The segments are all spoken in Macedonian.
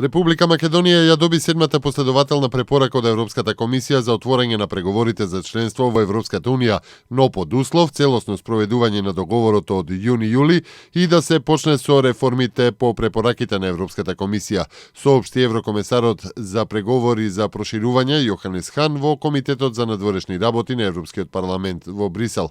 Република Македонија ја доби седмата последователна препорака од Европската комисија за отворање на преговорите за членство во Европската унија, но под услов целосно спроведување на договорот од јуни-јули и да се почне со реформите по препораките на Европската комисија, соопшти еврокомесарот за преговори за проширување Јоханес Хан во Комитетот за надворешни работи на Европскиот парламент во Брисел.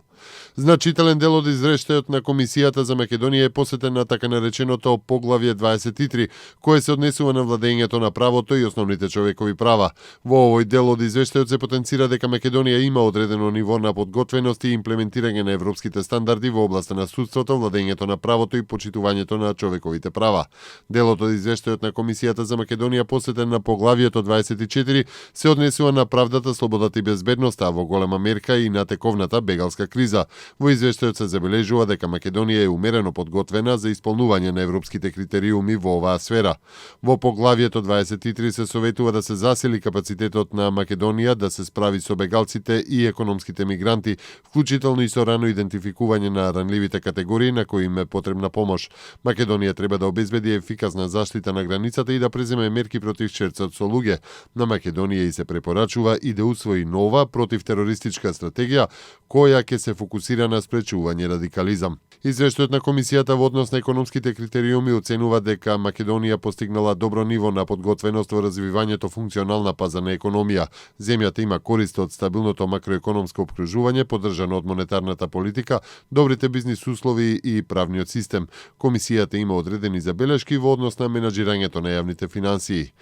Значителен дел од извештајот на Комисијата за Македонија е посветен на така нареченото поглавје 23, кое се однесува на владењето на правото и основните човекови права. Во овој дел од извештајот се потенцира дека Македонија има одредено ниво на подготвеност и имплементирање на европските стандарди во областа на судството, владењето на правото и почитувањето на човековите права. Делот од извештајот на Комисијата за Македонија посветен на поглавјето 24 се однесува на правдата, слободата и безбедноста, во голема мерка и на тековната бегалска криза. Во извештајот се забележува дека Македонија е умерено подготвена за исполнување на европските критериуми во оваа сфера. Во поглавјето 23 се советува да се засили капацитетот на Македонија да се справи со бегалците и економските мигранти, вклучително и со рано идентификување на ранливите категории на кои им е потребна помош. Македонија треба да обезбеди ефикасна заштита на границата и да преземе мерки против шерцот со луѓе. На Македонија и се препорачува и да усвои нова противтерористичка стратегија која ќе се фокусира на спречување радикализам. Извештајот на Комисијата во однос на економските критериуми оценува дека Македонија постигнала добро ниво на подготвеност во развивањето функционална пазарна економија. Земјата има корист од стабилното макроекономско опкружување, поддржано од монетарната политика, добрите бизнис услови и правниот систем. Комисијата има одредени забелешки во однос на менаџирањето на јавните финансии.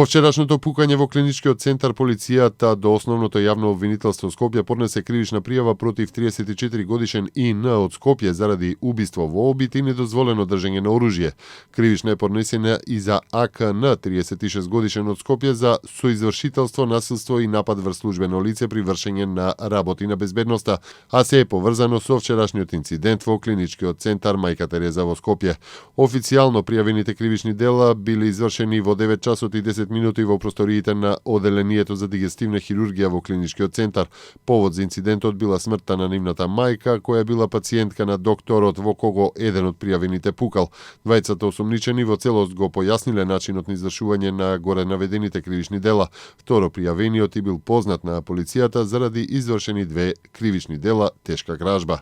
По вчерашното пукање во клиничкиот центар, полицијата до основното јавно обвинителство Скопје поднесе кривична пријава против 34 годишен ИН од Скопје заради убиство во обид и недозволено држење на оружје. Кривична е поднесена и за АКН, 36 годишен од Скопје, за соизвршителство, насилство и напад врз службено лице при вршење на работи на безбедноста, а се е поврзано со вчерашниот инцидент во клиничкиот центар Мајка Тереза во Скопје. Официјално пријавените кривични дела били извршени во 9 часот и 10 минути во просториите на оделението за дигестивна хирургија во клиничкиот центар. Повод за инцидентот била смртта на нивната мајка, која била пациентка на докторот во кого еден од пријавените пукал. Двајцата осомничени во целост го појасниле начинот на извршување на горе наведените кривични дела. Второ пријавениот и бил познат на полицијата заради извршени 2 кривични дела тешка кражба.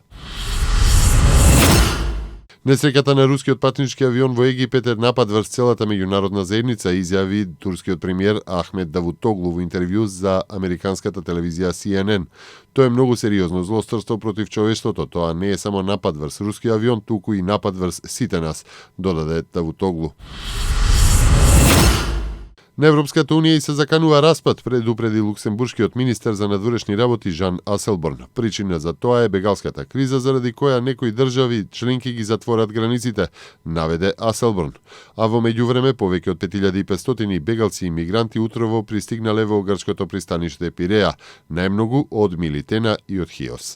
Несреќата на рускиот патнички авион во Египет е напад врз целата меѓународна заедница, изјави турскиот премиер Ахмед Давутоглу во интервју за американската телевизија CNN. Тоа е многу сериозно злосторство против човештвото, тоа не е само напад врз руски авион, туку и напад врз сите нас, додаде Давутоглу. На Европската унија и се заканува распад, предупреди луксембуршкиот министер за надворешни работи Жан Аселборн. Причина за тоа е бегалската криза заради која некои држави членки ги затворат границите, наведе Аселборн. А во меѓувреме повеќе од 5500 бегалци и мигранти утрово пристигнале во грчкото пристаниште Пиреа, најмногу од Милитена и од Хиос.